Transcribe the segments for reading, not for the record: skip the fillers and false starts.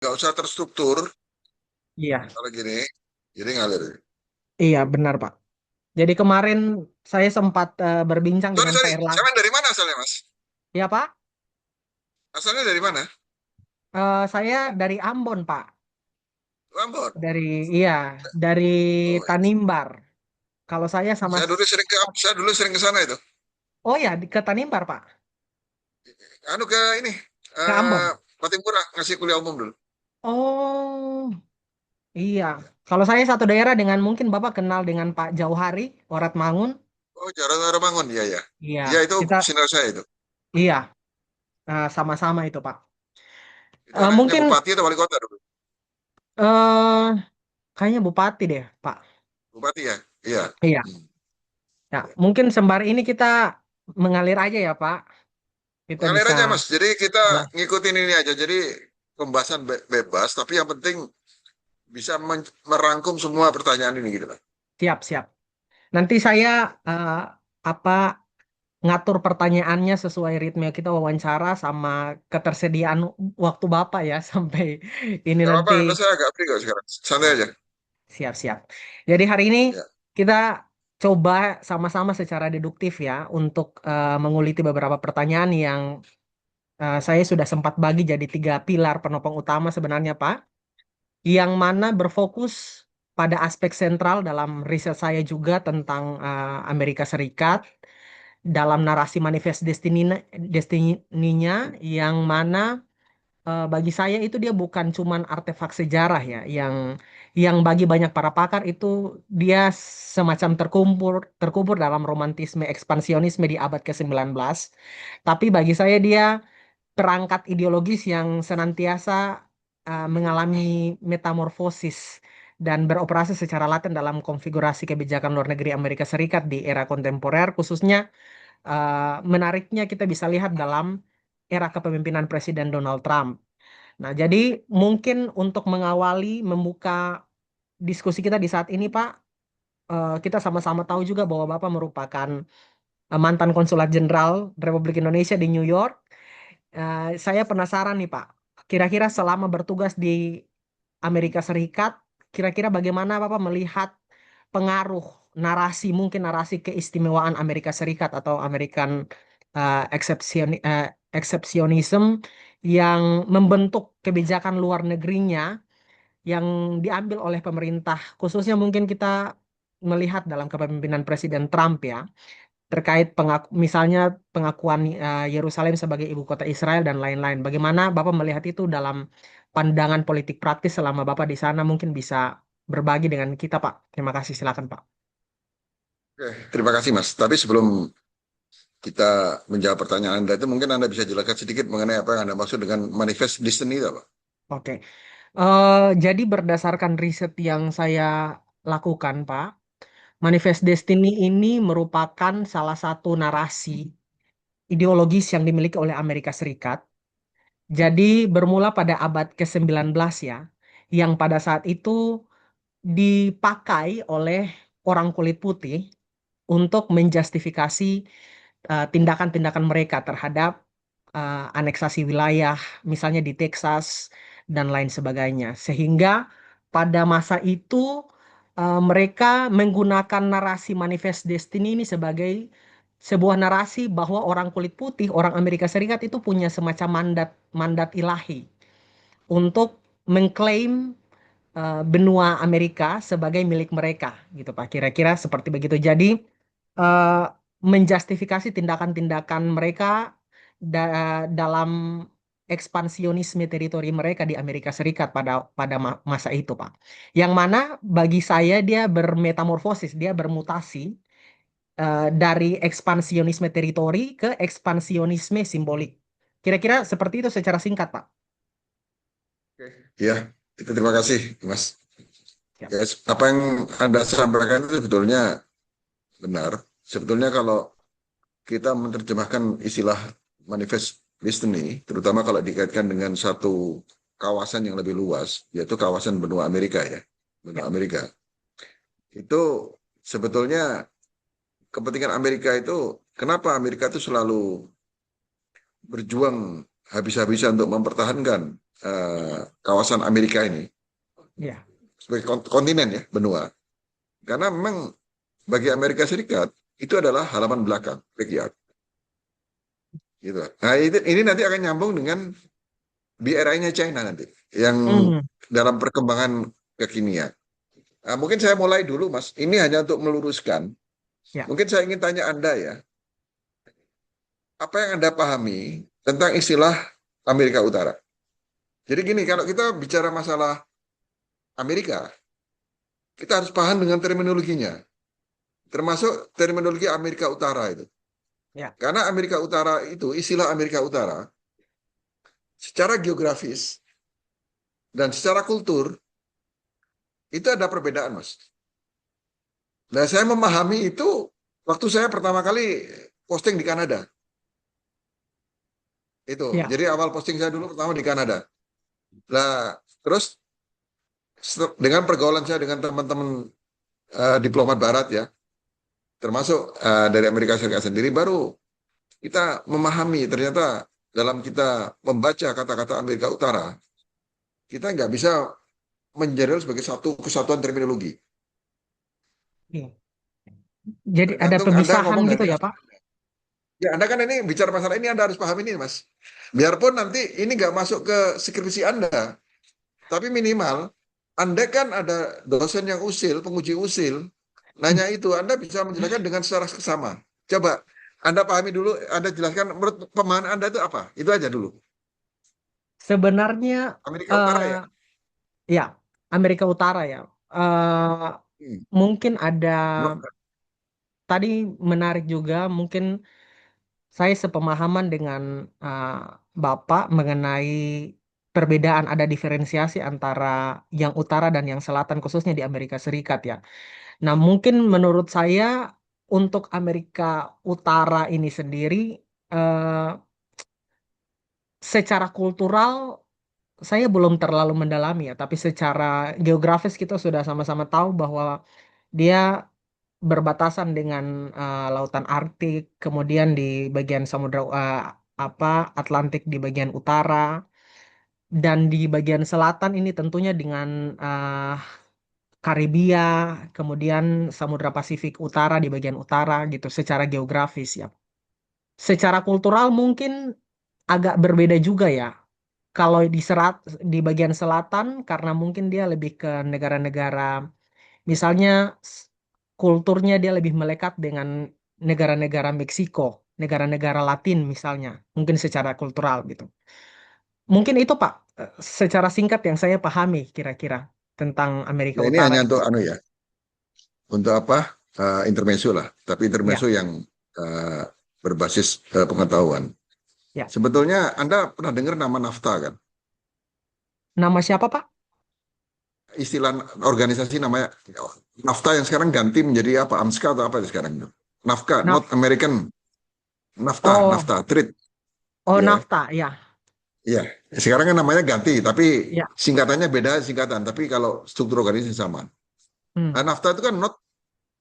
nggak usah terstruktur Iya, kalau gini, jadi ngalir. iya benar Pak. Jadi kemarin saya sempat berbincang Sorry, dengan Pak sorry. Erlangga. Sampai dari mana asalnya, Mas? Ya Pak, Asalnya dari mana? saya dari Ambon Pak. Ambon. Dari iya, dari Oh, Tanimbar. Kalau saya sama saya dulu sering ke sana itu. oh ya ke Tanimbar Pak, Anu ke ini, ke eh Ambon. Patimpura ngasih kuliah umum dulu. Oh iya, kalau saya satu daerah dengan mungkin Bapak kenal dengan Pak Jauhari Mangun. Oh, Jalan Bangun, iya ya. Iya, Iya itu kita senior saya itu. iya sama-sama itu Pak. Itu anaknya Mungkin bupati atau wali kota dulu. eh kayaknya Bupati deh Pak. Bupati ya, iya. Iya. Hmm. Ya, mungkin sembari ini kita mengalir aja ya Pak. Kita Mengalir bisa aja Mas. Jadi kita nah, ngikutin ini aja. Jadi pembahasan bebas, tapi yang penting bisa merangkum semua pertanyaan ini gitu lah. siap-siap. Nanti saya eh, apa ngatur pertanyaannya sesuai ritme kita wawancara sama ketersediaan waktu Bapak ya sampai ini Gak nanti. apa-apa, saya agak free kok sekarang. Santai Oh, aja. siap-siap. Jadi hari ini Ya. kita coba sama-sama secara deduktif ya untuk menguliti beberapa pertanyaan yang saya sudah sempat bagi jadi tiga pilar penopang utama sebenarnya Pak, yang mana berfokus pada aspek sentral dalam riset saya juga tentang Amerika Serikat dalam narasi manifest destininya yang mana bagi saya itu dia bukan cuman artefak sejarah ya yang bagi banyak para pakar itu dia semacam terkubur dalam romantisme ekspansionisme di abad ke-19, tapi bagi saya dia perangkat ideologis yang senantiasa mengalami metamorfosis dan beroperasi secara laten dalam konfigurasi kebijakan luar negeri Amerika Serikat di era kontemporer, khususnya menariknya kita bisa lihat dalam era kepemimpinan Presiden Donald Trump. Nah, jadi mungkin untuk mengawali membuka diskusi kita di saat ini, Pak, kita sama-sama tahu juga bahwa Bapak merupakan mantan konsulat jenderal Republik Indonesia di New York. Saya penasaran nih, Pak. Kira-kira selama bertugas di Amerika Serikat, kira-kira bagaimana Bapak melihat pengaruh narasi, mungkin narasi keistimewaan Amerika Serikat atau American exceptionism yang membentuk kebijakan luar negerinya yang diambil oleh pemerintah, khususnya mungkin kita melihat dalam kepemimpinan Presiden Trump ya terkait misalnya pengakuan Yerusalem sebagai ibu kota Israel dan lain-lain. Bagaimana Bapak melihat itu dalam pandangan politik praktis selama Bapak di sana mungkin bisa berbagi dengan kita, Pak. Terima kasih, silakan, Pak. Oke, terima kasih Mas. Tapi sebelum kita menjawab pertanyaan Anda itu, mungkin Anda bisa jelaskan sedikit mengenai apa yang Anda maksud dengan manifest destiny itu apa? Oke. Jadi berdasarkan riset yang saya lakukan, Pak, Manifest Destiny ini merupakan salah satu narasi ideologis yang dimiliki oleh Amerika Serikat. Jadi bermula pada abad ke-19 ya, yang pada saat itu dipakai oleh orang kulit putih untuk menjustifikasi tindakan-tindakan mereka terhadap aneksasi wilayah, misalnya di Texas dan lain sebagainya. Sehingga pada masa itu mereka menggunakan narasi Manifest Destiny ini sebagai sebuah narasi bahwa orang kulit putih, orang Amerika Serikat itu punya semacam mandat mandat ilahi untuk mengklaim benua Amerika sebagai milik mereka, gitu Pak. Kira-kira seperti begitu. Jadi eh, menjustifikasi tindakan-tindakan mereka dalam ekspansionisme teritori mereka di Amerika Serikat pada pada masa itu, Pak. Yang mana bagi saya dia bermetamorfosis, dia bermutasi dari ekspansionisme teritori ke ekspansionisme simbolik. Kira-kira seperti itu secara singkat, Pak. Oke. Ya, itu terima kasih Mas. Ya. Ya, apa yang Anda sampaikan itu sebetulnya benar. Sebetulnya kalau kita menerjemahkan istilah manifest destiny, terutama kalau dikaitkan dengan satu kawasan yang lebih luas, yaitu kawasan benua Amerika ya, benua Ya. Amerika. Itu sebetulnya kepentingan Amerika itu, kenapa Amerika itu selalu berjuang habis-habisan untuk mempertahankan kawasan Amerika ini Ya. sebagai kontinen ya, benua. Karena memang bagi Amerika Serikat itu adalah halaman belakang, backyard. Gitu. Nah, ini nanti akan nyambung dengan BRI-nya China nanti, yang Hmm, dalam perkembangan kekinian. Nah, mungkin saya mulai dulu, Mas. Ini hanya untuk meluruskan. ya. Mungkin saya ingin tanya Anda ya, apa yang Anda pahami tentang istilah Amerika Utara? Jadi gini, kalau kita bicara masalah Amerika, kita harus paham dengan terminologinya, termasuk terminologi Amerika Utara itu. Ya. Karena Amerika Utara itu, istilah Amerika Utara, secara geografis dan secara kultur, itu ada perbedaan, Mas. Nah, saya memahami itu waktu saya pertama kali posting di Kanada. Itu. Ya. Jadi awal posting saya dulu pertama di Kanada. Nah, terus dengan pergaulan saya dengan teman-teman diplomat barat ya, termasuk dari Amerika Serikat sendiri, baru kita memahami ternyata dalam kita membaca kata-kata Amerika Utara, kita nggak bisa menjadikan sebagai satu kesatuan terminologi. Iya. Jadi ada Tergantung Anda pemisahan ngomong gitu dari ya, aspek. Pak? Ya, Anda kan ini bicara masalah ini, Anda harus paham ini, Mas. Biarpun nanti ini nggak masuk ke skripsi Anda, tapi minimal Anda kan ada dosen yang usil, penguji usil, nanya itu, Anda bisa menjelaskan dengan secara seksama. Coba Anda pahami dulu, Anda jelaskan menurut pemahaman Anda itu apa? Itu aja dulu. Sebenarnya, Amerika Utara eh ya. ya, Amerika Utara ya. Eh Hmm. mungkin ada, No, tadi menarik juga, mungkin saya sepemahaman dengan eh, Bapak mengenai perbedaan, ada diferensiasi antara yang utara dan yang selatan, khususnya di Amerika Serikat ya. Nah, mungkin menurut saya untuk Amerika Utara ini sendiri, eh, secara kultural saya belum terlalu mendalami ya, tapi secara geografis kita sudah sama-sama tahu bahwa dia berbatasan dengan lautan Arktik, kemudian di bagian Samudra apa Atlantik di bagian utara, dan di bagian selatan ini tentunya dengan Karibia, kemudian Samudra Pasifik Utara di bagian utara gitu secara geografis ya. Secara kultural mungkin agak berbeda juga ya. Kalau di bagian selatan, karena mungkin dia lebih ke negara-negara, misalnya kulturnya dia lebih melekat dengan negara-negara Meksiko, negara-negara Latin misalnya, mungkin secara kultural gitu. Mungkin itu Pak, secara singkat yang saya pahami kira-kira tentang Amerika ya ini Utara hanya itu. untuk anu ya, untuk apa? Intermezzo lah, tapi Ya, intermezzo yang eh, berbasis pengetahuan. ya. Sebetulnya Anda pernah dengar nama NAFTA kan? Nama siapa Pak? Istilah organisasi namanya NAFTA yang sekarang ganti menjadi apa? AMSCA atau apa itu sekarang itu? NAFTA, North Naf American NAFTA, oh, NAFTA Trade oh ya. NAFTA, ya, Iya, sekarang kan namanya ganti, tapi ya. singkatannya beda singkatan, tapi kalau struktur organisasi sama. Hmm, Nah, NAFTA itu kan North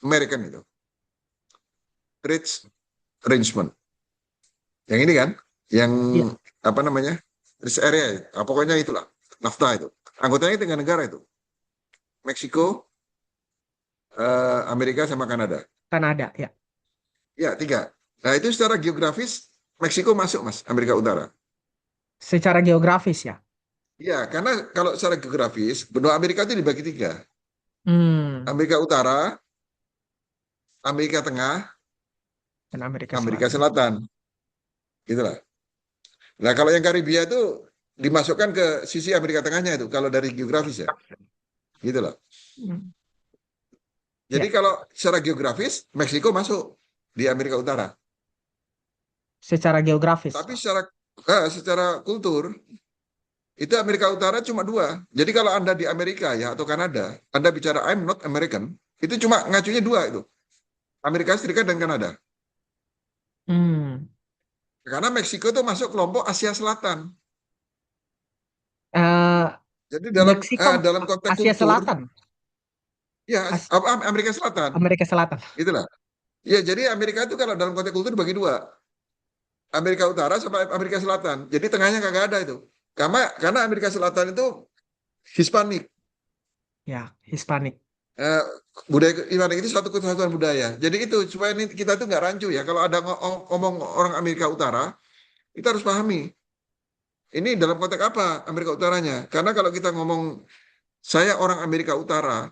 American itu, Trade Arrangement. Yang ini kan, yang ya. apa namanya? Rest area, pokoknya itulah NAFTA itu. Anggotanya tiga negara itu, Meksiko, Amerika sama Kanada. Kanada, ya. Ya, tiga. Nah, itu secara geografis Meksiko masuk, Mas, Amerika Utara. Secara geografis ya. Ya, karena kalau secara geografis, benua Amerika itu dibagi tiga. Hmm, Amerika Utara, Amerika Tengah, dan Amerika Amerika Selatan. Selatan. Gitulah. Nah, kalau yang Karibia itu dimasukkan ke sisi Amerika Tengahnya itu, kalau dari geografis ya. Gitulah. Hmm, Jadi ya, kalau secara geografis, Meksiko masuk di Amerika Utara. secara geografis, Tapi Pak. secara kultur, itu Amerika Utara cuma dua. Jadi kalau Anda di Amerika ya atau Kanada, Anda bicara I'm not American, itu cuma ngacunya dua itu. Amerika Serikat dan Kanada. Hmm. Karena Meksiko itu masuk kelompok Asia Selatan. Eh, Jadi Meksiko, dalam konteks Asia kultur, Selatan, ya As- Amerika Selatan, Amerika Selatan. itulah. Ya jadi Amerika itu kalau dalam konteks kultur bagi dua, Amerika Utara sama Amerika Selatan. Jadi tengahnya kagak ada itu. Karena Amerika Selatan itu Hispanik. Ya, Hispanik. Eh, budaya Hispanik itu suatu kesatuan budaya. Jadi itu supaya kita tuh nggak rancu ya. Kalau ada ngomong orang Amerika Utara, kita harus pahami. Ini dalam konteks apa Amerika Utaranya? Karena kalau kita ngomong saya orang Amerika Utara,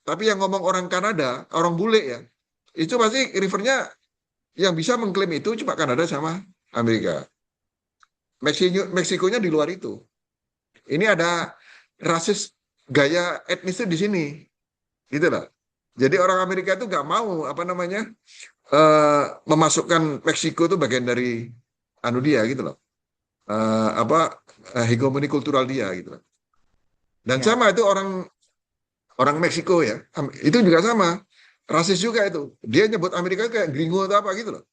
tapi yang ngomong orang Kanada, orang bule ya, itu pasti refernya yang bisa mengklaim itu cuma Kanada sama Amerika. Meksikonya di luar itu. Ini ada rasis gaya etnis itu di sini, gitu lah. Jadi orang Amerika itu nggak mau apa namanya memasukkan Meksiko itu bagian dari anu dia gitu loh. Apa hegemoni kultural dia gitu loh. Dan Ya. sama itu orang orang Meksiko ya, itu juga sama rasis juga itu. Dia nyebut Amerika kayak gringo atau apa gitu loh.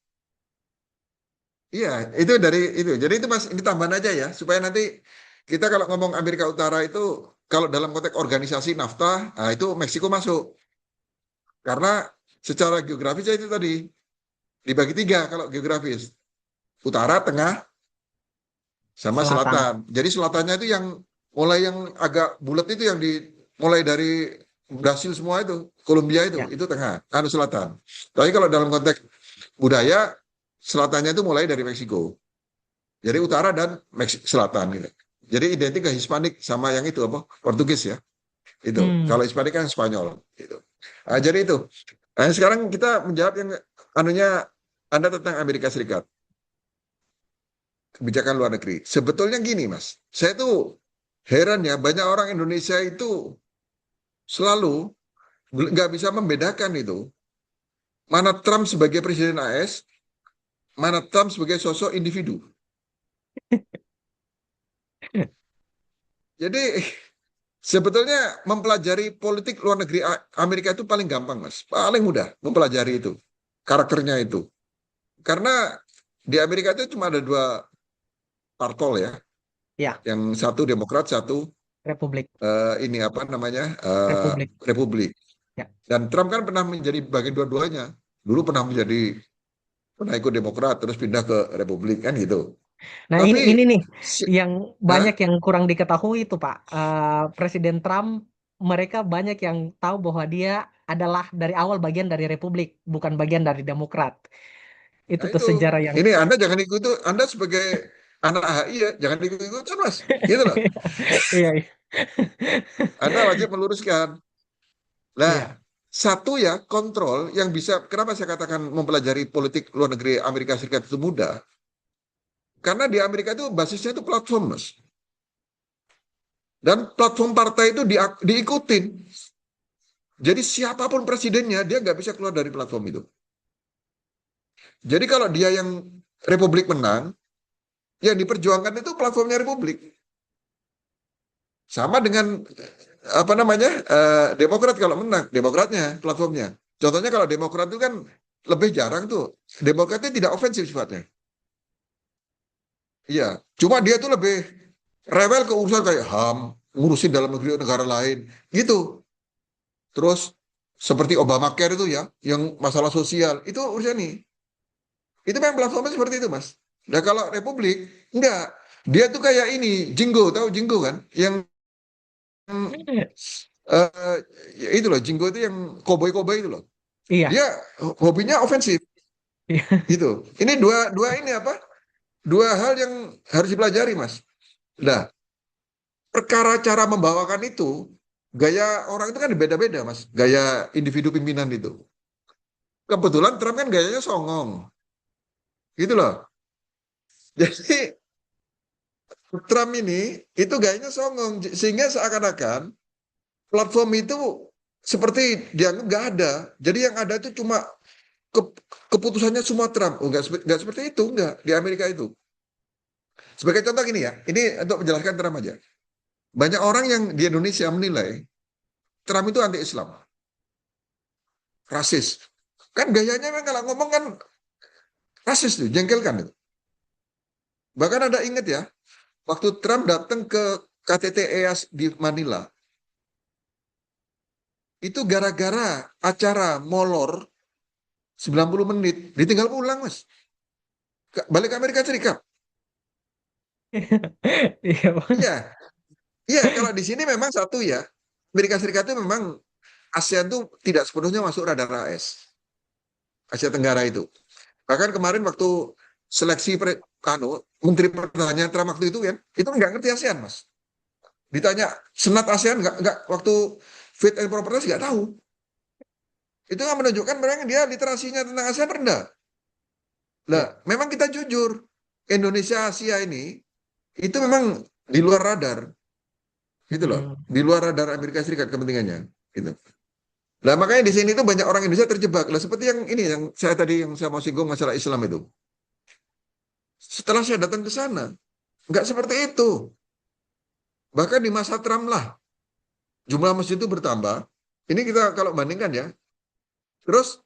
Iya, itu dari itu. Jadi itu Mas, ini tambahan aja ya, supaya nanti kita kalau ngomong Amerika Utara itu, kalau dalam konteks organisasi NAFTA, nah itu Meksiko masuk. Karena secara geografis itu tadi, dibagi tiga kalau geografis. Utara, tengah, sama Selatan. selatan. Jadi selatannya itu yang mulai yang agak bulat itu yang mulai dari Brasil semua itu, Kolombia Ya. itu tengah, anu selatan. Tapi kalau dalam konteks budaya, selatannya itu mulai dari Meksiko. Jadi utara dan selatan gitu. Jadi identik ke Hispanik sama yang itu apa? Portugis ya. Itu. Hmm. Kalau Hispanik kan Spanyol gitu. Nah, jadi itu. Nah, sekarang kita menjawab yang anunya Anda tentang Amerika Serikat, kebijakan luar negeri. Sebetulnya gini, Mas. Saya tuh heran ya, banyak orang Indonesia itu selalu nggak bisa membedakan itu. Mana Trump sebagai presiden AS, mana Trump sebagai sosok individu. Jadi sebetulnya mempelajari politik luar negeri Amerika itu paling gampang, Mas. Paling mudah mempelajari itu. Karakternya itu. Karena di Amerika itu cuma ada dua parpol ya. Ya, Yang satu Demokrat, satu Republik. ini apa namanya Republik. Republik. Ya. Dan Trump kan pernah menjadi bagian dua-duanya. Dulu pernah ikut Demokrat, terus pindah ke Republik kan gitu. Nah, Tapi ini nih si- yang Hah? banyak yang kurang diketahui itu, Pak. Presiden Trump, mereka banyak yang tahu bahwa dia adalah dari awal bagian dari Republik, bukan bagian dari Demokrat. Itu Nah tuh itu, sejarah yang ini Anda jangan ikut itu, Anda sebagai anak HI ya, jangan ikut-ikutan Mas. Gitu loh. iya, iya. Anda wajib meluruskan. Nah, Iya. satu ya kontrol yang bisa, kenapa saya katakan mempelajari politik luar negeri Amerika Serikat itu mudah? Karena di Amerika itu basisnya itu platform, Mas. Dan platform partai itu diikutin. Jadi siapapun presidennya, dia nggak bisa keluar dari platform itu. Jadi kalau dia yang Republik menang, yang diperjuangkan itu platformnya Republik. Sama dengan apa namanya Demokrat kalau menang, Demokratnya platformnya. Contohnya kalau Demokrat itu kan lebih jarang tuh. Demokratnya tidak ofensif sifatnya. Iya, cuma dia tuh lebih rewel ke urusan kayak HAM, ngurusin dalam negeri negara lain, gitu. Terus seperti Obamacare itu ya, yang masalah sosial, itu urusan nih. Itu memang platformnya seperti itu, Mas. Nah kalau Republik, enggak. Dia tuh kayak ini, Jingo, tahu Jingo kan? Yang eh, ya itu loh, Jingo itu yang koboi-koboi itu loh. Iya. Dia hobinya ofensif, Iya. gitu. Ini dua dua ini apa? Dua hal yang harus dipelajari, Mas. Nah, perkara cara membawakan itu, gaya orang itu kan beda-beda, Mas. Gaya individu pimpinan itu. Kebetulan Trump kan gayanya songong, gitu loh. Jadi Trump ini itu gayanya songong, sehingga seakan-akan platform itu seperti dianggap nggak ada. Jadi yang ada itu cuma ke, keputusannya semua Trump. Oh, nggak seperti itu, nggak di Amerika itu. Sebagai contoh gini ya, ini untuk menjelaskan Trump aja. Banyak orang yang di Indonesia menilai Trump itu anti-Islam, rasis. Kan gayanya kan kalau ngomong kan rasis tuh, jengkel kan itu. Bahkan ada ingat ya, waktu Trump datang ke KTT EAS di Manila, itu gara-gara acara molor 90 menit, ditinggal pulang mas, balik ke Amerika Serikat. Iya, Bang. Iya, iya. Kalau di sini memang satu ya, Amerika Serikat itu memang ASEAN tuh tidak sepenuhnya masuk radar AS, Asia Tenggara itu. Bahkan kemarin waktu seleksi Menteri Pertahanan Trump waktu itu nggak ngerti ASEAN, Mas. Ditanya Senat ASEAN nggak waktu fit and proper test nggak tahu. Itu nggak menunjukkan memang dia literasinya tentang ASEAN rendah. Lah, Ya. memang kita jujur, Indonesia Asia ini itu memang di luar radar, gitu loh, Hmm. di luar radar Amerika Serikat kepentingannya, gitu. Nah, makanya di sini tuh banyak orang Indonesia terjebak. Lah, seperti yang ini yang saya tadi yang saya mau singgung masalah Islam itu. Setelah saya datang ke sana, nggak seperti itu. Bahkan di masa Trump lah, jumlah masjid itu bertambah. Ini kita kalau bandingkan ya. Terus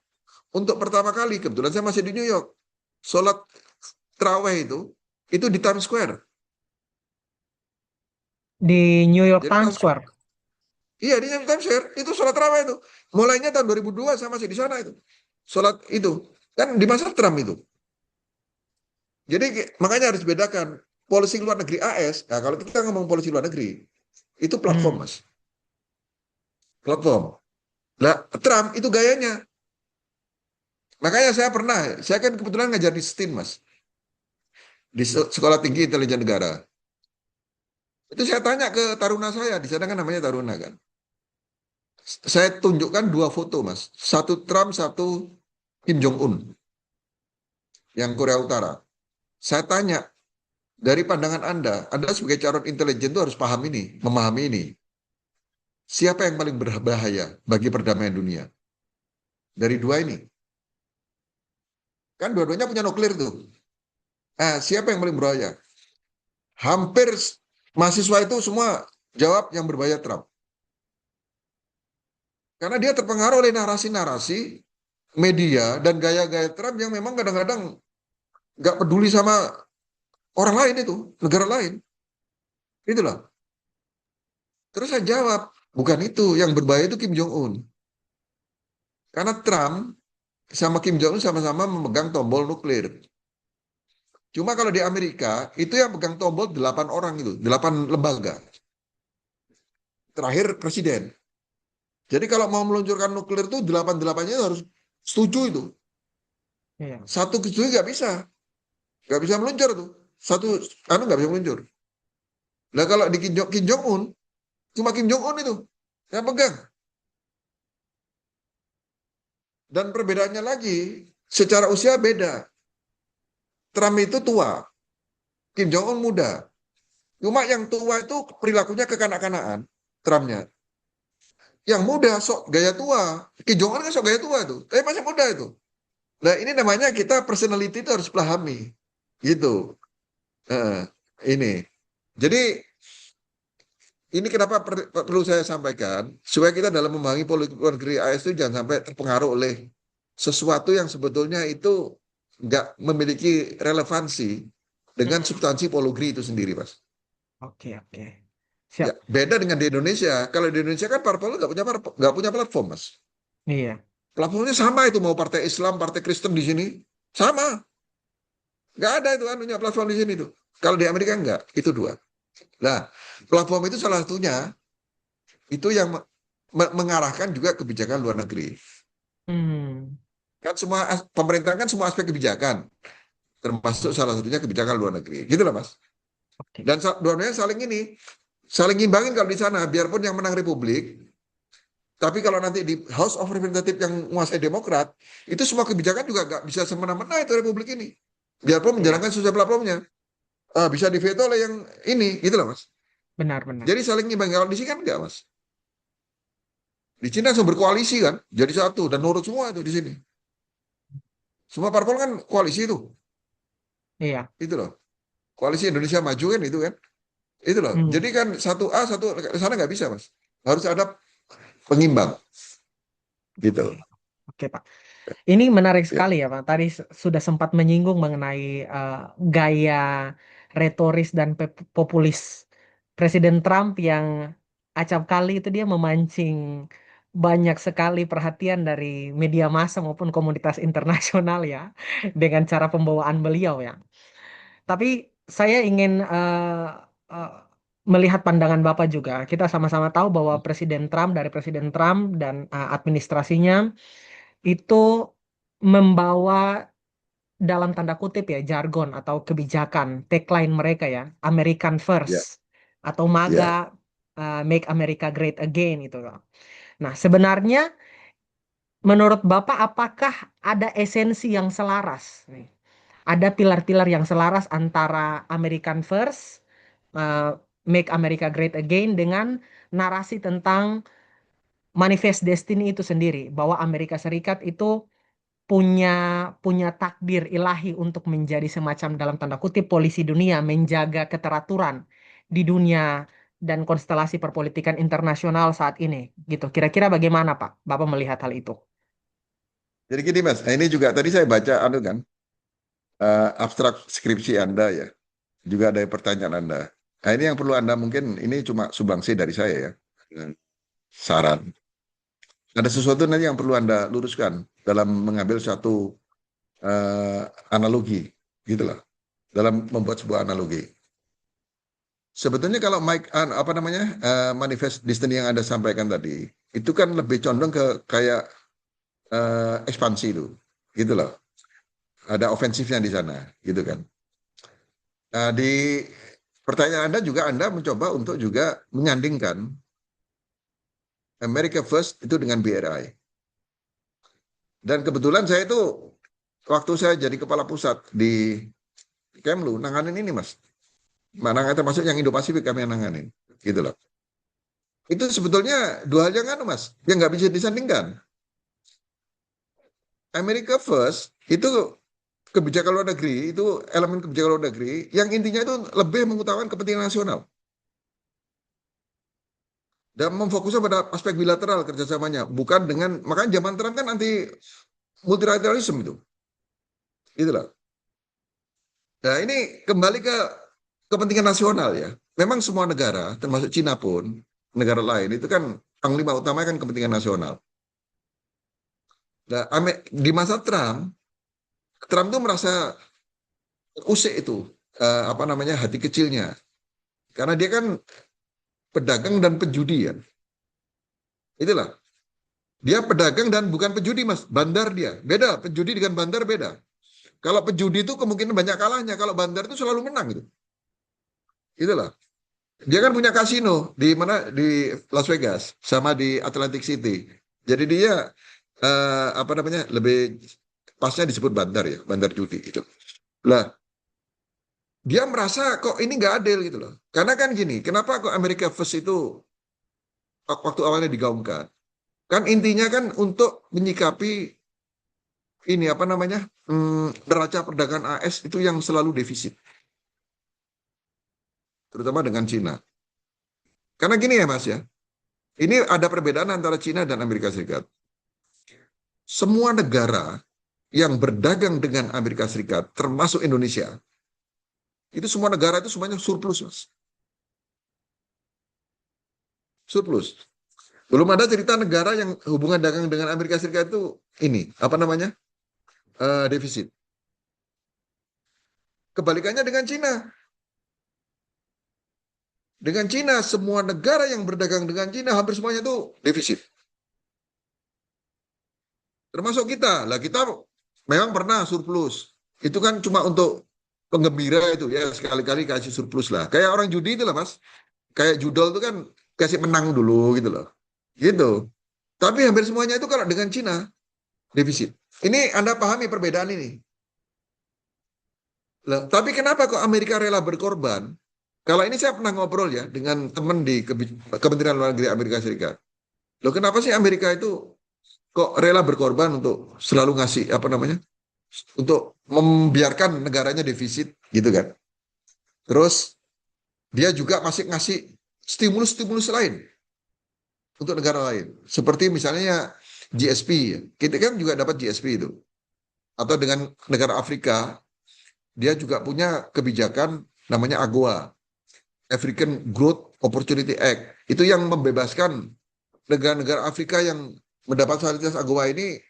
untuk pertama kali, kebetulan saya masih di New York, sholat terawih itu di Times Square. Di New York Jadi Times Times Square. Iya, di Times Square itu sholat terawih itu. Mulainya tahun 2002 saya masih di sana itu. Sholat itu. Kan di masa Trump itu. Jadi makanya harus bedakan polisi luar negeri AS. Nah, kalau kita ngomong polisi luar negeri, itu platform, Hmm. Mas. Platform. Nah, Trump itu gayanya. Makanya saya kan kebetulan ngajar di STIN, Mas. Di Sekolah Tinggi Intelijen Negara. Itu saya tanya ke taruna saya, di sana kan namanya taruna kan. Saya tunjukkan dua foto, Mas. Satu Trump, satu Kim Jong Un, yang Korea Utara. Saya tanya, dari pandangan Anda sebagai calon intelijen itu harus paham ini, memahami ini. Siapa yang paling berbahaya bagi perdamaian dunia? Dari dua ini. Kan dua-duanya punya nuklir tuh. Nah, siapa yang paling berbahaya? Hampir mahasiswa itu semua jawab yang berbahaya Trump. Karena dia terpengaruh oleh narasi-narasi media dan gaya-gaya Trump yang memang kadang-kadang nggak peduli sama orang lain itu, negara lain. Itulah. Terus saya jawab, bukan itu. Yang berbahaya itu Kim Jong-un. Karena Trump sama Kim Jong-un sama-sama memegang tombol nuklir. Cuma kalau di Amerika, itu yang pegang tombol 8 orang itu, 8 lembaga. Terakhir presiden. Jadi kalau mau meluncurkan nuklir itu 8-8-nya harus setuju itu. Iya. Satu setuju nggak bisa meluncur tuh. Satu nggak bisa meluncur. Nah kalau di Kim Jong Un, cuma Kim Jong Un itu yang pegang. Dan perbedaannya lagi, secara usia beda. Trump itu tua, Kim Jong Un muda. Cuma yang tua itu perilakunya kekanak-kanakan, Trumpnya. Yang muda sok gaya tua, Kim Jong Un kan sok gaya tua tuh, tapi masih muda itu. Nah ini namanya kita personality itu harus pahami, gitu. Nah, ini. Jadi ini kenapa perlu saya sampaikan supaya kita dalam memahami politik luar negeri AS itu jangan sampai terpengaruh oleh sesuatu yang sebetulnya itu nggak memiliki relevansi dengan Hmm. substansi polugri itu sendiri, Mas. Oke, oke. Ya, Siap. beda dengan di Indonesia. Kalau di Indonesia kan parpol nggak punya platform, Mas. Iya. Platformnya sama itu mau partai Islam, partai Kristen di sini sama. Nggak ada itu anunya platform di sini tuh. Kalau di Amerika nggak, itu dua. Nah, platform itu salah satunya itu yang mengarahkan juga kebijakan luar negeri. Hmm. Kan semua pemerintah kan semua aspek kebijakan, termasuk salah satunya kebijakan luar negeri. Gitu lah, Mas. Oke. Dan dua-duanya saling ini, saling ngimbangin kalau di sana. Biarpun yang menang Republik, tapi kalau nanti di House of Representatives yang menguasai Demokrat, itu semua kebijakan juga nggak bisa semena-mena itu Republik ini. Biarpun Iya. menjalankan sesuai platformnya, bisa diveto oleh yang ini, gitu lah, Mas. Benar-benar. Jadi saling ngimbang. Kalau di sini kan nggak, Mas. Di Cina langsung berkoalisi kan, jadi satu dan nurut semua itu di sini. Semua parpol kan koalisi Iya. itu loh. Koalisi Indonesia Maju kan itu kan, itu loh. Hmm. Jadi kan satu A satu ke sana nggak bisa, Mas. Harus ada pengimbang, Oke. gitu. Oke, Pak. Ini menarik Ya, sekali ya, Pak. Tadi sudah sempat menyinggung mengenai eh, gaya retoris dan populis Presiden Trump yang acap kali itu dia memancing banyak sekali perhatian dari media massa maupun komunitas internasional ya dengan cara pembawaan beliau ya. Tapi saya ingin eh, melihat pandangan Bapak juga. Kita sama-sama tahu bahwa dari Presiden Trump dan administrasinya itu membawa dalam tanda kutip ya jargon atau kebijakan tagline mereka ya American First Ya, atau MAGA, ya. Make America Great Again itu loh. Nah, sebenarnya menurut Bapak apakah ada esensi yang selaras nih? Ada pilar-pilar yang selaras antara American First, eh, Make America Great Again dengan narasi tentang Manifest Destiny itu sendiri bahwa Amerika Serikat itu punya punya takdir ilahi untuk menjadi semacam dalam tanda kutip polisi dunia, menjaga keteraturan di dunia dan konstelasi perpolitikan internasional saat ini gitu. Kira-kira bagaimana Pak? Bapak melihat hal itu? Jadi gini Mas, nah, ini juga tadi saya baca kan, abstrak skripsi Anda ya, juga ada pertanyaan Anda. Nah, ini yang perlu Anda mungkin, ini cuma sumbangsi dari saya ya, dengan saran. Ada sesuatu nanti yang perlu Anda luruskan dalam mengambil satu eh, analogi, gitu loh, dalam membuat sebuah analogi. Sebetulnya kalau apa namanya, manifest destiny yang Anda sampaikan tadi, itu kan lebih condong ke kayak ekspansi itu, gitu loh. Ada ofensifnya di sana, gitu kan. Nah, di pertanyaan Anda juga Anda mencoba untuk juga menyandingkan America First itu dengan BRI. Dan kebetulan saya itu waktu saya jadi kepala pusat di Kemlu nanganin ini Mas. Nanganin termasuk yang Indo-Pasifik kami yang nanganin. Gitu loh. Itu sebetulnya dua hal yang Mas, yang nggak bisa disandingkan. America First itu kebijakan luar negeri, itu elemen kebijakan luar negeri yang intinya itu lebih mengutamakan kepentingan nasional. Dan memfokusnya pada aspek bilateral kerjasamanya, bukan dengan, makanya zaman Trump kan anti multilateralisme itu, itulah. Nah ini kembali ke kepentingan nasional ya. Memang semua negara, termasuk Cina pun, negara lain itu kan panglima utama kan kepentingan nasional. Nah, di masa Trump, Trump tuh merasa usik itu, apa namanya, hati kecilnya, karena dia kan pedagang dan penjudi ya. Itulah. Dia pedagang dan bukan penjudi mas, bandar dia. Beda, penjudi dengan bandar beda. Kalau penjudi itu kemungkinan banyak kalahnya, kalau bandar itu selalu menang gitu. Itulah. Dia kan punya kasino di mana di Las Vegas sama di Atlantic City. Jadi dia apa namanya lebih pasnya disebut bandar ya, bandar judi itu. Lah, dia merasa kok ini nggak adil gitu loh. Karena kan gini, kenapa kok America First itu waktu awalnya digaungkan? Kan intinya kan untuk menyikapi ini apa namanya neraca perdagangan AS itu yang selalu defisit, terutama dengan Cina. Karena gini ya Mas ya, ini ada perbedaan antara Cina dan Amerika Serikat. Semua negara yang berdagang dengan Amerika Serikat, termasuk Indonesia, itu semua negara itu semuanya surplus Mas. Surplus. Belum ada cerita negara yang hubungan dagang dengan Amerika Serikat itu ini apa namanya defisit. Kebalikannya dengan Cina. Dengan Cina, semua negara yang berdagang dengan Cina hampir semuanya itu defisit. Termasuk kita. Lah kita memang pernah surplus. Itu kan cuma untuk penggembira itu ya sekali-kali kasih surplus lah. Kayak orang judi itu lah Mas. Kayak judol itu kan kasih menang dulu gitu loh. Gitu. Tapi hampir semuanya itu kalau dengan Cina defisit. Ini Anda pahami perbedaan ini. Lah, tapi kenapa kok Amerika rela berkorban? Kalau ini saya pernah ngobrol ya dengan teman di Kementerian Luar Negeri Amerika Serikat. Loh kenapa sih Amerika itu kok rela berkorban untuk selalu ngasih apa namanya? Untuk membiarkan negaranya defisit gitu kan. Terus dia juga masih ngasih stimulus-stimulus lain untuk negara lain. Seperti misalnya GSP, kita kan juga dapat GSP itu. Atau dengan negara Afrika, dia juga punya kebijakan namanya AGOA, African Growth Opportunity Act. Itu yang membebaskan negara-negara Afrika yang mendapat fasilitas AGOA ini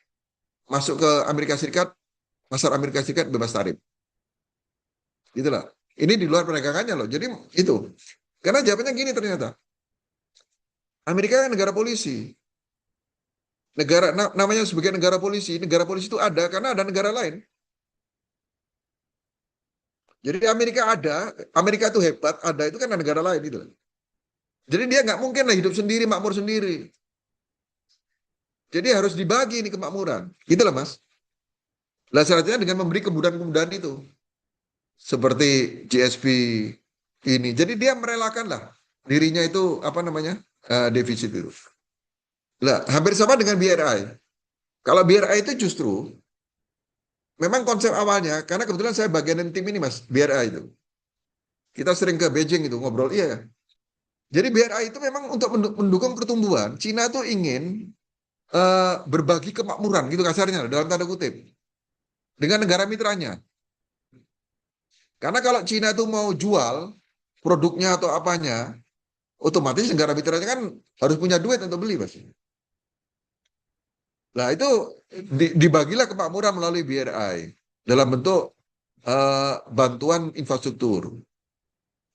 masuk ke Amerika Serikat, pasar Amerika Serikat bebas tarif. Itulah. Ini di luar penegakannya loh. Jadi itu. Karena jawabannya gini ternyata. Amerika kan negara polisi. Namanya sebagai negara polisi. Negara polisi itu ada karena ada negara lain. Jadi Amerika itu hebat, ada itu kan negara lain gitu. Jadi dia nggak mungkin lah hidup sendiri, makmur sendiri. Jadi harus dibagi ini kemakmuran. Gitu lah Mas. Lah syaratnya dengan memberi kemudahan-kemudahan itu. Seperti GSP ini. Jadi dia merelakan lah dirinya itu apa namanya defisit itu. Lah hampir sama dengan BRI. Kalau BRI itu justru memang konsep awalnya, karena kebetulan saya bagian tim ini Mas, BRI itu. Kita sering ke Beijing itu ngobrol, iya. Jadi BRI itu memang untuk mendukung pertumbuhan. Cina tuh ingin berbagi kemakmuran gitu kasarnya dalam tanda kutip dengan negara mitranya. Karena kalau Cina tuh mau jual produknya atau apanya, otomatis negara mitranya kan harus punya duit untuk beli Mas. Nah itu dibagilah kemakmuran melalui BRI dalam bentuk bantuan infrastruktur.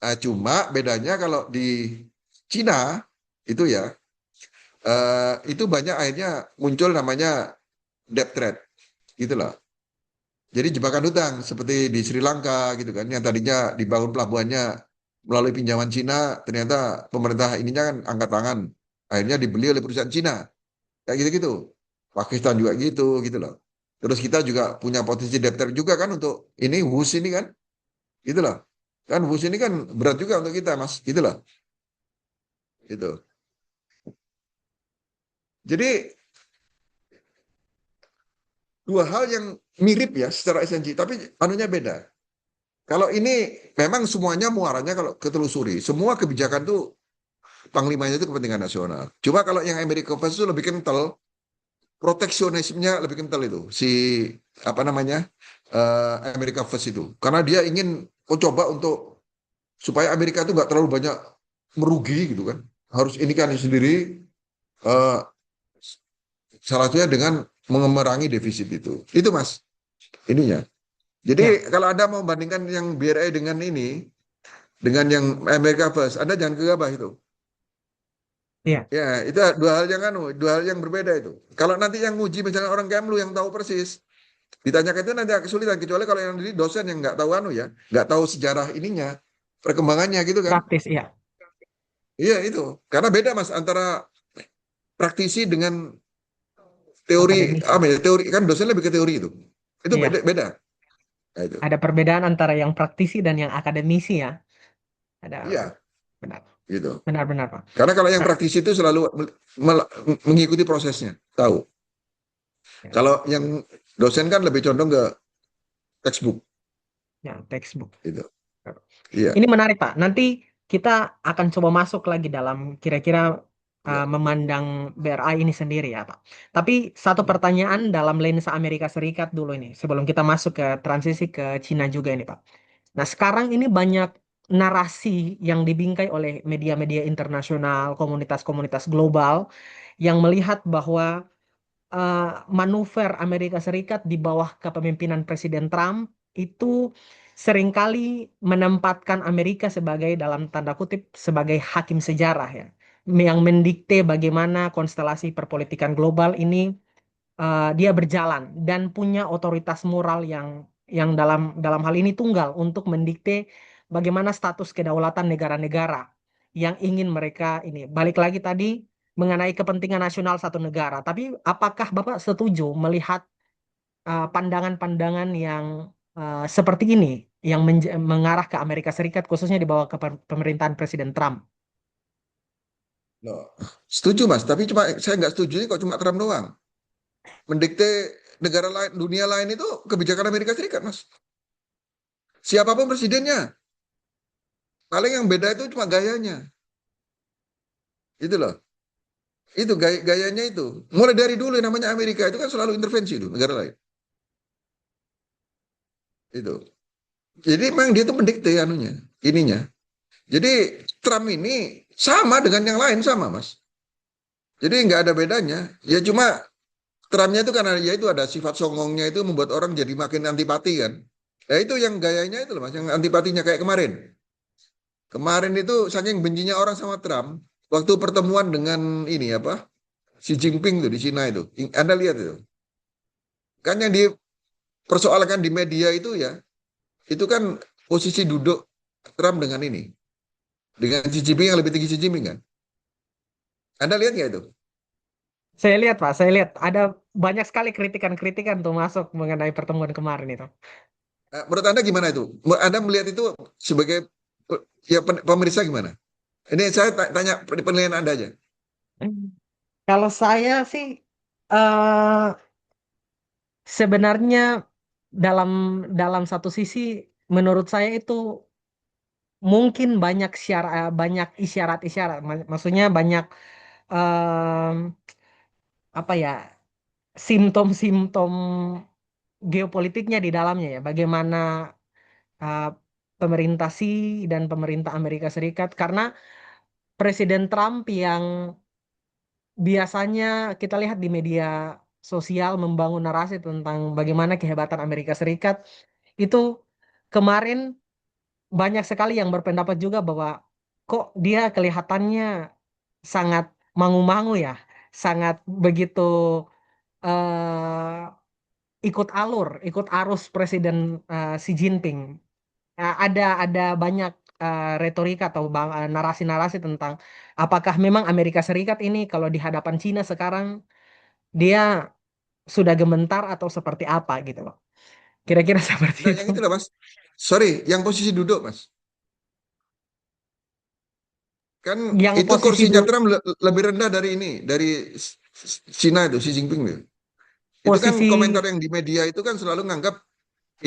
Nah, cuma bedanya kalau di Cina itu ya itu banyak akhirnya muncul namanya debt trap gitulah. Jadi jebakan hutang seperti di Sri Lanka gitu kan, yang tadinya dibangun pelabuhannya melalui pinjaman Cina, ternyata pemerintah ininya kan angkat tangan, akhirnya dibeli oleh perusahaan Cina, kayak gitu-gitu. Pakistan juga gitu, gitu loh. Terus kita juga punya potensi debt trap juga kan untuk ini WUS ini kan, gitu loh. Kan WUS ini kan berat juga untuk kita mas, gitu loh. Gitu. Jadi dua hal yang mirip ya secara esensi, tapi anunya beda. Kalau ini memang semuanya muaranya kalau ketelusuri, semua kebijakan tuh panglimanya itu kepentingan nasional. Cuma kalau yang Amerika First itu lebih kental, proteksionismenya lebih kental itu si apa namanya Amerika First itu, karena dia ingin coba untuk supaya Amerika itu nggak terlalu banyak merugi gitu kan, harus ini kan sendiri eh, salah satunya dengan mengurangi defisit itu mas ininya. Ya, Jadi kalau Anda mau bandingkan yang BRI dengan ini, dengan yang America First, Anda jangan gegabah itu. ya, Ya, itu dua hal yang berbeda itu. Kalau nanti yang nguji misalnya orang Kemlu yang tahu persis, ditanyakan itu nanti agak kesulitan kecuali kalau yang jadi dosen yang nggak tahu ya, nggak tahu sejarah ininya, perkembangannya gitu kan. praktis ya, Iya itu. Karena beda Mas antara praktisi dengan teori akademisi. apa ya? Teori kan dosen lebih ke teori itu. Itu beda, Iya, beda. Nah, itu. ada perbedaan antara yang praktisi dan yang akademisi ya. Ada Iya, benar, gitu. benar, Pak. Karena kalau yang Nah, praktisi itu selalu mengikuti prosesnya, tahu. ya, Kalau yang dosen kan lebih condong ke textbook, ya, textbook. gitu. Iya, Ini menarik, Pak. Nanti kita akan coba masuk lagi dalam kira-kira iya. memandang BRI ini sendiri ya, Pak. Tapi satu pertanyaan dalam lensa Amerika Serikat dulu ini, sebelum kita masuk ke transisi ke Cina juga ini, Pak. Nah, sekarang ini banyak narasi yang dibingkai oleh media-media internasional, komunitas-komunitas global yang melihat bahwa eh, manuver Amerika Serikat di bawah kepemimpinan Presiden Trump itu seringkali menempatkan Amerika sebagai dalam tanda kutip sebagai hakim sejarah ya, yang mendikte bagaimana konstelasi perpolitikan global ini dia berjalan dan punya otoritas moral yang dalam dalam hal ini tunggal untuk mendikte bagaimana status kedaulatan negara-negara yang ingin mereka ini. Balik lagi tadi mengenai kepentingan nasional satu negara. Tapi apakah Bapak setuju melihat pandangan-pandangan yang seperti ini yang mengarah ke Amerika Serikat khususnya di bawah pemerintahan Presiden Trump? No. Setuju mas, tapi cuma saya nggak setuju kok cuma Trump doang. Mendikte negara lain, dunia lain itu kebijakan Amerika Serikat mas. Siapapun presidennya, paling yang beda itu cuma gayanya. Itu loh. Itu gayanya itu. Mulai dari dulu yang namanya Amerika itu kan selalu intervensi itu negara lain. Itu. Jadi memang dia itu mendikte anunya, ininya. Jadi Trump ini sama dengan yang lain sama mas. Jadi nggak ada bedanya. Ya cuma Trumpnya itu karena ya itu ada sifat songongnya itu membuat orang jadi makin antipati kan. Ya itu yang gayanya itu loh Mas, yang antipatinya kayak kemarin. Kemarin itu saking bencinya orang sama Trump, waktu pertemuan dengan ini apa, Xi Jinping tuh di Cina itu. Anda lihat itu. Kan yang dipersoalkan di media itu kan posisi duduk Trump dengan ini. Dengan Xi Jinping yang lebih tinggi Xi Jinping kan. Anda lihat nggak itu? Saya lihat Pak, saya lihat ada banyak sekali kritikan-kritikan tuh masuk mengenai pertemuan kemarin itu. Menurut Anda gimana itu? Anda melihat itu sebagai ya pemirsa gimana? Ini saya tanya penilaian Anda aja. Kalau saya sih eh sebenarnya dalam dalam satu sisi menurut saya itu mungkin banyak isyarat-isyarat, maksudnya banyak em, apa ya simptom-simptom geopolitiknya di dalamnya ya. Bagaimana uh, pemerintah Xi dan pemerintah Amerika Serikat karena Presiden Trump yang biasanya kita lihat di media sosial membangun narasi tentang bagaimana kehebatan Amerika Serikat itu kemarin banyak sekali yang berpendapat juga bahwa kok dia kelihatannya sangat mangu-mangu ya, sangat begitu ikut alur, ikut arus Presiden Xi Jinping. Ada banyak retorika atau narasi-narasi tentang apakah memang Amerika Serikat ini kalau di hadapan Cina sekarang dia sudah gementar atau seperti apa gitu loh. Kira-kira seperti Nah, itu. yang itu lah Mas. Sorry, yang posisi duduk Mas. Kan Yang itu posisi kursinya dulu, Trump lebih rendah dari ini, dari Cina itu, Xi Jinping itu. Itu kan posisi komentar yang di media itu kan selalu nganggap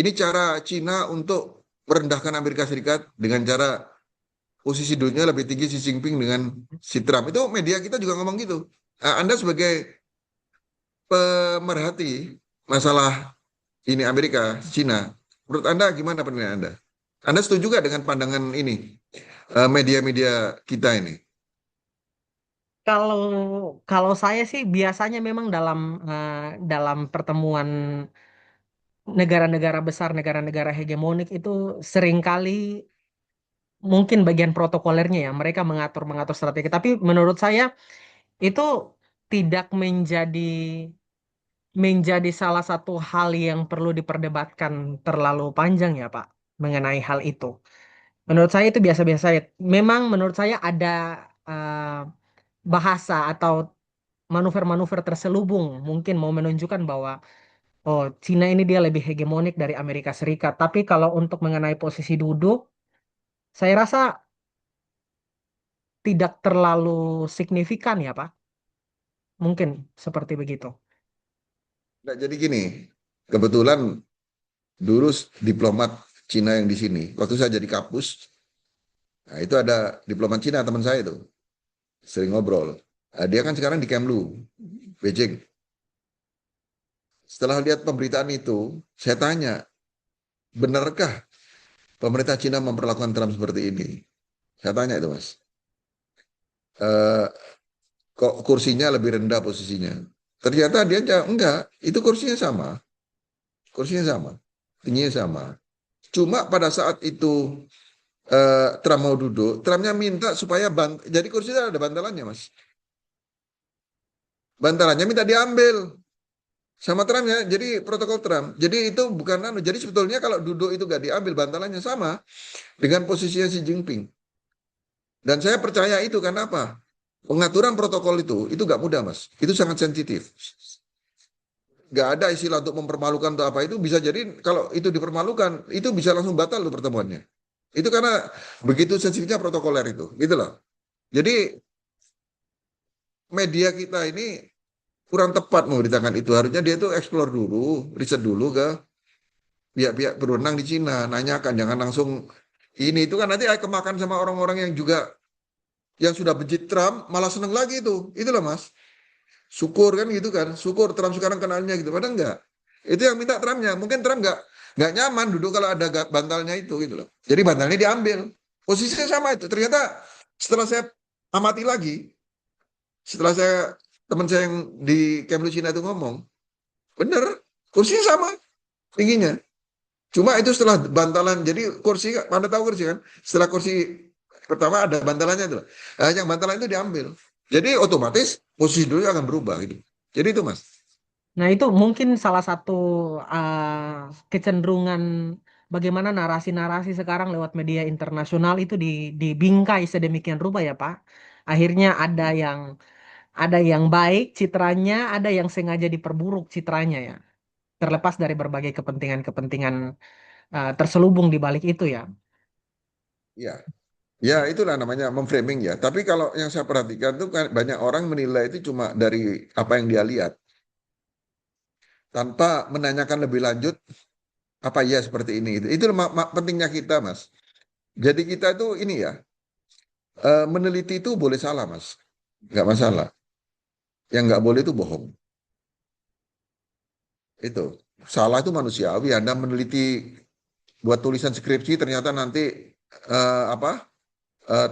ini cara Cina untuk merendahkan Amerika Serikat dengan cara posisi duduknya lebih tinggi Xi Jinping dengan si Trump. Itu media kita juga ngomong gitu. Nah, Anda sebagai pemerhati masalah ini Amerika, Cina, menurut Anda gimana penilaian Anda? Anda setuju gak dengan pandangan ini media-media kita ini? kalau kalau saya sih biasanya memang eh, dalam pertemuan negara-negara besar, negara-negara hegemonik itu seringkali mungkin bagian protokolernya ya mereka mengatur strategi. Tapi menurut saya itu tidak menjadi salah satu hal yang perlu diperdebatkan terlalu panjang ya Pak mengenai hal itu. Menurut saya itu biasa-biasa saja. Memang menurut saya ada eh, bahasa atau manuver-manuver terselubung mungkin mau menunjukkan bahwa oh Cina ini dia lebih hegemonik dari Amerika Serikat. Tapi kalau untuk mengenai posisi duduk, saya rasa tidak terlalu signifikan ya Pak. Mungkin seperti begitu. Nah, jadi gini, kebetulan dulu diplomat Cina yang di sini, waktu saya jadi kapus, nah itu ada diplomat Cina teman saya itu, sering ngobrol. Nah, dia kan sekarang di Kemlu, Beijing. Setelah lihat pemberitaan itu, saya tanya, benarkah pemerintah Cina memperlakukan Trump seperti ini? Saya tanya itu, Mas. Eh, kok kursinya lebih rendah posisinya? Ternyata dia jawab, enggak, itu kursinya sama. Kursinya sama. Tingginya sama. Cuma pada saat itu Trump mau duduk, Trumpnya minta supaya jadi kursinya ada bantalannya, Mas. Bantalannya minta diambil sama Trumpnya. Jadi protokol Trump. Jadi itu bukan anu. Jadi sebetulnya kalau duduk itu gak diambil bantalannya sama dengan posisinya Xi Jinping. Dan saya percaya itu karena apa? Pengaturan protokol itu gak mudah, Mas. Itu sangat sensitif. Gak ada istilah untuk mempermalukan atau apa itu bisa jadi kalau itu dipermalukan itu bisa langsung batal loh pertemuannya. Itu karena begitu sensitifnya protokoler itu, gitu loh. Jadi media kita ini kurang tepat memberitakan itu. Harusnya dia itu explore dulu, riset dulu ke pihak-pihak berwenang di Cina, nanyakan, jangan langsung ini itu kan nanti kemakan sama orang-orang yang juga yang sudah benci Trump malah seneng lagi itu loh Mas. Syukur kan gitu kan, syukur Trump sekarang kenalnya gitu, padahal enggak. Itu yang minta Trumpnya, mungkin Trump nggak nyaman duduk kalau ada bantalnya itu gitu loh. Jadi bantalnya diambil, posisinya sama itu. Ternyata setelah saya amati lagi, setelah teman saya yang di Kemlu Cina itu ngomong, bener, kursinya sama tingginya. Cuma itu setelah bantalan, jadi kursi, Anda tahu kursi kan? Setelah kursi pertama ada bantalannya itu. Nah, yang bantalan itu diambil. Jadi otomatis posisi dulu akan berubah gitu. Jadi itu Mas. Nah, itu mungkin salah satu kecenderungan bagaimana narasi-narasi sekarang lewat media internasional itu dibingkai sedemikian rupa ya, Pak. Akhirnya ada yang baik citranya, ada yang sengaja diperburuk citranya ya. Terlepas dari berbagai kepentingan-kepentingan terselubung di balik itu ya. Ya, ya itulah namanya memframing ya. Tapi kalau yang saya perhatikan tuh kan banyak orang menilai itu cuma dari apa yang dia lihat, tanpa menanyakan lebih lanjut apa ya seperti ini. Itu pentingnya kita Mas. Jadi kita itu ini ya, meneliti itu boleh salah Mas, nggak masalah. Yang nggak boleh itu bohong. Itu salah itu manusiawi. Anda meneliti buat tulisan skripsi ternyata nanti apa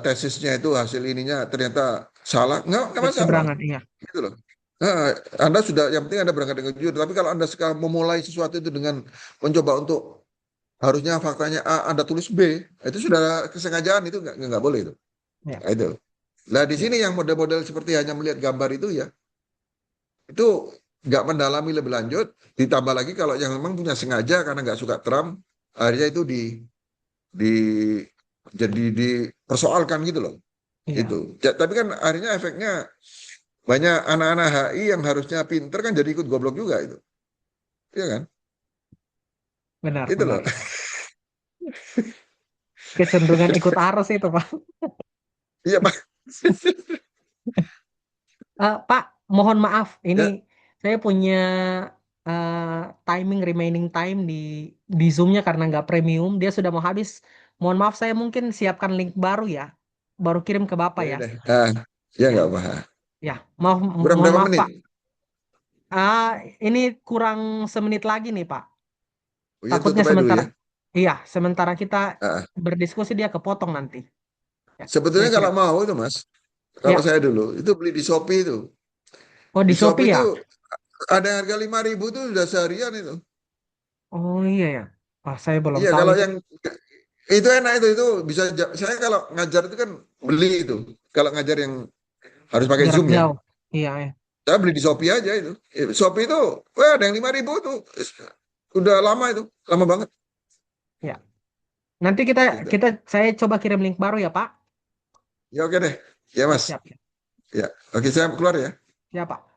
tesisnya itu hasil ininya ternyata salah, nggak masalah Berseberangan, iya. gitu loh. Nah, Anda sudah yang penting Anda berangkat dengan jujur. Tapi kalau Anda sekarang memulai sesuatu itu dengan mencoba untuk harusnya faktanya A, Anda tulis B, itu sudah kesengajaan, itu nggak boleh itu. Ya, Nah, itu. Nah di ya. sini yang model-model seperti hanya melihat gambar itu ya, itu nggak mendalami lebih lanjut. Ditambah lagi kalau yang memang punya sengaja karena nggak suka Trump, akhirnya itu di jadi dipersoalkan gitu loh. Iya, Itu. Tapi kan akhirnya efeknya banyak anak-anak HI yang harusnya pinter kan jadi ikut goblok juga itu. Iya kan? benar, Itu loh. benar. Kecenderungan ikut arus itu, Pak. Iya, Pak. Pak, mohon maaf, ini Ya, saya punya eh, timing remaining time di Zoom-nya karena nggak premium. Dia sudah mau habis. Mohon maaf, saya mungkin siapkan link baru ya. Baru kirim ke Bapak boleh ya. deh. Ya Ya, nggak apa. ya. Maaf, mohon Berapa maaf menit? Pak. Ah, ini kurang semenit lagi nih Pak. Oh ya Takutnya tutup aja dulu sementara, ya. iya, sementara kita Ah, berdiskusi dia kepotong nanti. Ya, saya sebetulnya kalau kirim. mau itu Mas, kalau Ya, saya dulu itu beli di Shopee itu. oh di Di Shopee Shopee itu ya. ada yang harga 5.000 tuh sudah seharian itu. Oh iya ya. Wah, saya belum Iya, tahu kalau itu. yang itu enak itu bisa saya kalau ngajar itu kan beli itu. Kalau ngajar yang harus pakai Jarak Zoom ya. jauh. Iya, ya. Saya beli di Shopee aja itu. Shopee itu, wah ada yang 5.000 tuh. Udah lama itu, lama banget. Ya. Nanti kita Gitu. kita saya coba kirim link baru ya, Pak. Ya oke deh. Ya Ya, Mas. siap. Ya. Oke saya keluar ya. Siap, Pak.